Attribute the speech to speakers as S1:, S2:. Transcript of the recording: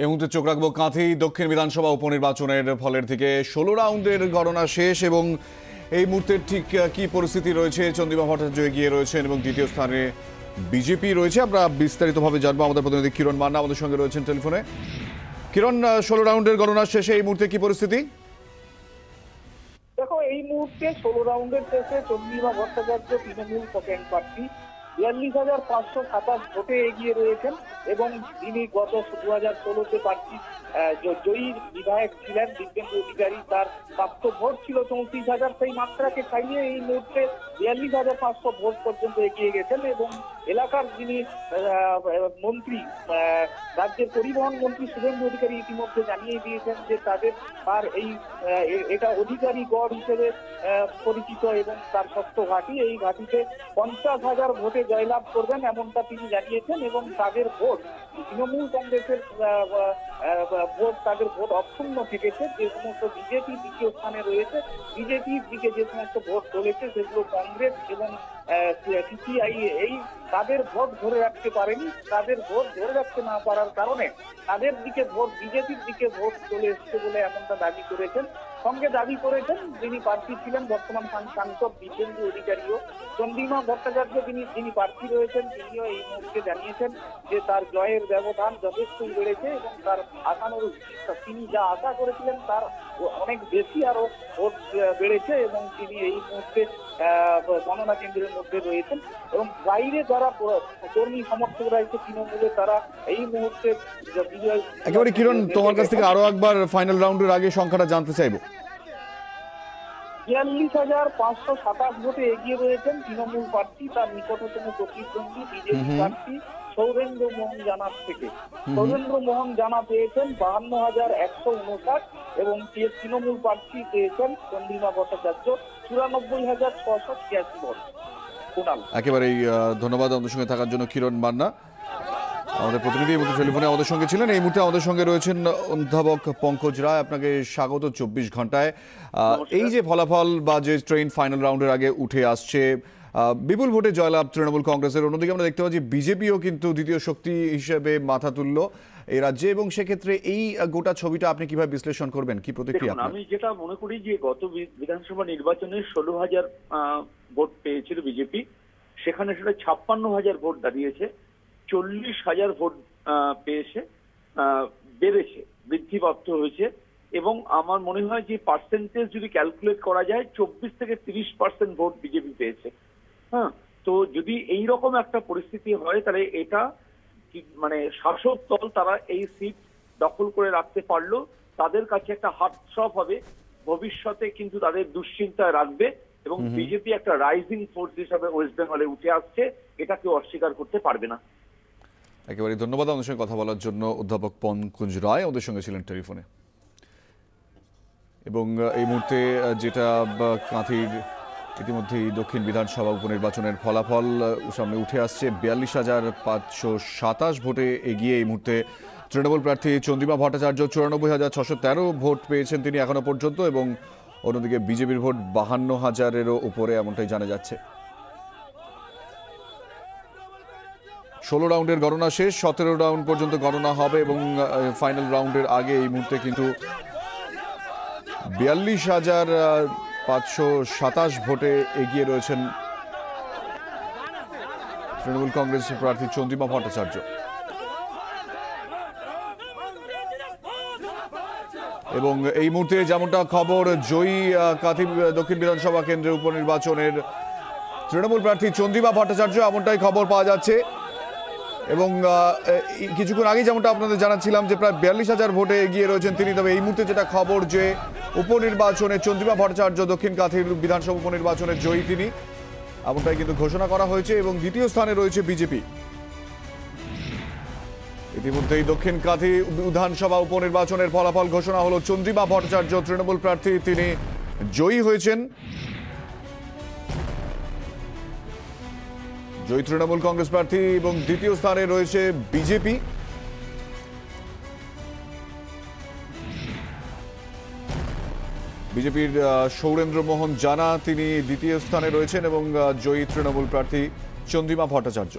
S1: এই মুহূর্তে চোখ রাখবো কাঁথি দক্ষিণ বিধানসভা উপনির্বাচনের ফলের দিকে। 16 রাউন্ডের গণনা শেষ এবং এই মুহূর্তে ঠিক কি পরিস্থিতি রয়েছে। চন্দ্রিমা ভট্টাচার্য এগিয়ে রয়েছেন এবং দ্বিতীয় স্থানে বিজেপি রয়েছে। আমরা বিস্তারিতভাবে জানবো। আমাদের প্রতিনিধি কিরণ মান্না আমাদের সঙ্গে রয়েছেন টেলিফোনে। কিরণ, 16 রাউন্ডের গণনা শেষে এই মুহূর্তে কি পরিস্থিতি?
S2: দেখো, এই মুহূর্তে 16 রাউন্ডের শেষে চন্দ্রিমা ভট্টাচার্য তৃণমূল সেকেন্ড প্রার্থী 42,527 ভোটে এগিয়ে রয়েছেন এবং তিনি গত 2016-তে প্রার্থী জয়ী বিধায়ক ছিলেন দিব্যেন্দু অধিকারী। তার প্রাপ্ত ভোট ছিল 34,000। সেই মাত্রাকে ছাড়িয়ে এই মুহূর্তে 42,500 ভোট পর্যন্ত এগিয়ে গেছেন এবং এলাকার যিনি মন্ত্রী, রাজ্যের পরিবহন মন্ত্রী শুভেন্দু অধিকারী ইতিমধ্যে জানিয়ে দিয়েছেন যে তার এটা অধিকারী গড় হিসেবে পরিচিত এবং তার শক্ত ঘাঁটি। এই ঘাঁটিতে 50,000 ভোটে জয়লাভ করবেন এমনটা তিনি জানিয়েছেন এবং তাদের ভোট তৃণমূল কংগ্রেসের ভোট, তাদের ভোট অক্ষুণ্ণ থেকেছে। যে সমস্ত বিজেপি দ্বিতীয় স্থানে রয়েছে, বিজেপির দিকে যে সমস্ত ভোট চলেছে সেগুলো কংগ্রেস এবং সিপিআই তাদের ভোট ধরে রাখতে পারেনি। তাদের ভোট ধরে রাখতে না পারার কারণে তাদের দিকে ভোট, বিজেপির দিকে ভোট চলে এসছে বলে এমনটা দাবি করেছেন। সঙ্গে দাবি করেছেন যিনি প্রার্থী ছিলেন বর্তমান সাংসদ দিব্যেন্দু অধিকারীও। চন্দ্রিমা ভট্টাচার্য যিনি প্রার্থী রয়েছেন তিনিও এই মুহূর্তে জানিয়েছেন যে তার জয়ের ব্যবধান যথেষ্টই বেড়েছে এবং তার আশানুরূপ তিনি যা আশা করেছিলেন তার অনেক বেশি আরো ভোট বেড়েছে এবং তিনি এই মুহূর্তে গণনা কেন্দ্রের মধ্যে রয়েছেন এবং বাইরে যারা কর্মী সমর্থক রয়েছে তৃণমূলে তারা এই মুহূর্তে
S1: একেবারে। কিরণ, তোমার কাছ থেকে আরো একবার ফাইনাল রাউন্ডের আগে সংখ্যাটা জানতে চাইবো।
S2: 42,527 ভোটে এগিয়ে রয়েছেন তৃণমূল প্রার্থী। তার নিকটতম প্রতিদ্বন্দ্বী বিজেপি প্রার্থী সৌরেন্দ্র মোহন জানার থেকে। সৌরেন্দ্র মোহন জানা পেয়েছেন 52,159 এবং তৃণমূল প্রার্থী পেয়েছেন চন্দ্রিমা ভট্টাচার্য 94,686 ভোট।
S1: একেবারেই ধন্যবাদ আমাদের সঙ্গে থাকার জন্য কিরণ মান্না, আমাদের প্রতিনিধি এবং টেলিফোনে আমাদের সঙ্গে ছিলেন। এই মুহূর্তে আমাদের সঙ্গে রয়েছেন অধ্যাপক পঙ্কজ রায়। আপনাকে স্বাগত 24 ঘন্টায়। এই যে ফলাফল বা যে ট্রেন ফাইনাল রাউন্ডের আগে উঠে আসছে, বিপুল ভোটে জয়লাভ তৃণমূল কংগ্রেসের। অন্যদিকে আমরা দেখতে পাচ্ছি বিজেপিও কিন্তু দ্বিতীয় শক্তি হিসেবে মাথা তুলল এই রাজ্যে এবং সেক্ষেত্রে এই গোটা ছবিটা আপনি কিভাবে বিশ্লেষণ করবেন, কি প্রতিক্রিয়া?
S3: আমি যেটা মনে করি যে গত বিধানসভা নির্বাচনে 16,000 ভোট পেয়েছিল বিজেপি, সেখানে সেটা 56,000 ভোট দাঁড়িয়েছে, 40,000 ভোট পেয়েছে, বেড়েছে, বৃদ্ধিপ্রাপ্ত হয়েছে এবং আমার মনে হয় যে পার্সেন্টেজ যদি ক্যালকুলেট করা যায় 24 থেকে 30% ভোট বিজেপি পেয়েছে। হ্যাঁ, তো যদি এই রকম একটা পরিস্থিতি হয় তাহলে এটা মানে শাসক দল তারা এই সিট দখল করে রাখতে পারলো, তাদের কাছে একটা হাতছাপ হবে, ভবিষ্যতে কিন্তু তাদের দুশ্চিন্তায় রাখবে এবং বিজেপি একটা রাইজিং ফোর্স হিসাবে ওয়েস্ট বেঙ্গলে উঠে আসছে, এটা কেউ অস্বীকার করতে পারবে না।
S1: একেবারে ধন্যবাদ আমাদের সঙ্গে কথা বলার জন্য অধ্যাপক পঙ্কজ রায় আমাদের সঙ্গে ছিলেন টেলিফোনে। এবং এই মুহূর্তে যেটা কাঁথির ইতিমধ্যেই দক্ষিণ বিধানসভা উপনির্বাচনের ফলাফল সামনে উঠে আসছে। 42,527 ভোটে এগিয়ে এই মুহূর্তে তৃণমূল প্রার্থী চন্দ্রিমা ভট্টাচার্য। 94,613 ভোট পেয়েছেন তিনি এখনো পর্যন্ত এবং অন্যদিকে বিজেপির ভোট 52,000-এরও উপরে এমনটাই জানা যাচ্ছে। 16 রাউন্ডের গণনা শেষ, 17 রাউন্ড পর্যন্ত গণনা হবে এবং ফাইনাল রাউন্ডের আগে এই মুহূর্তে কিন্তু 42,527 ভোটে এগিয়ে রয়েছেন তৃণমূল কংগ্রেস প্রার্থী চন্দ্রিমা ভট্টাচার্য। এবং এই মুহূর্তে যেমনটা খবর, জয়ী কাঁথি দক্ষিণ বিধানসভা কেন্দ্রের উপনির্বাচনের তৃণমূল প্রার্থী চন্দ্রিমা ভট্টাচার্য, এমনটাই খবর পাওয়া যাচ্ছে। এবং কিছুক্ষণ আগেই যেমনটা আপনাদের জানাচ্ছিলাম যে প্রায় 42,000 ভোটে এগিয়ে রয়েছেন তিনি। তবে এই মুহূর্তে যেটা খবর যে উপনির্বাচনে চন্দ্রিমা ভট্টাচার্য দক্ষিণ কাঁথির বিধানসভা উপনির্বাচনের জয়ী তিনি, এমনটাই কিন্তু ঘোষণা করা হয়েছে এবং দ্বিতীয় স্থানে রয়েছে বিজেপি। ইতিমধ্যেই দক্ষিণ কাঁথি বিধানসভা উপনির্বাচনের ফলাফল ঘোষণা হলো। চন্দ্রিমা ভট্টাচার্য তৃণমূল প্রার্থী, তিনি জয়ী হয়েছেন। জয়ী তৃণমূল কংগ্রেস প্রার্থী এবং দ্বিতীয় স্থানে রয়েছে বিজেপি। বিজেপির সৌরেন্দ্র মোহন জানা তিনি দ্বিতীয় স্থানে রয়েছেন এবং জয়ী তৃণমূল প্রার্থী চন্দ্রিমা ভট্টাচার্য।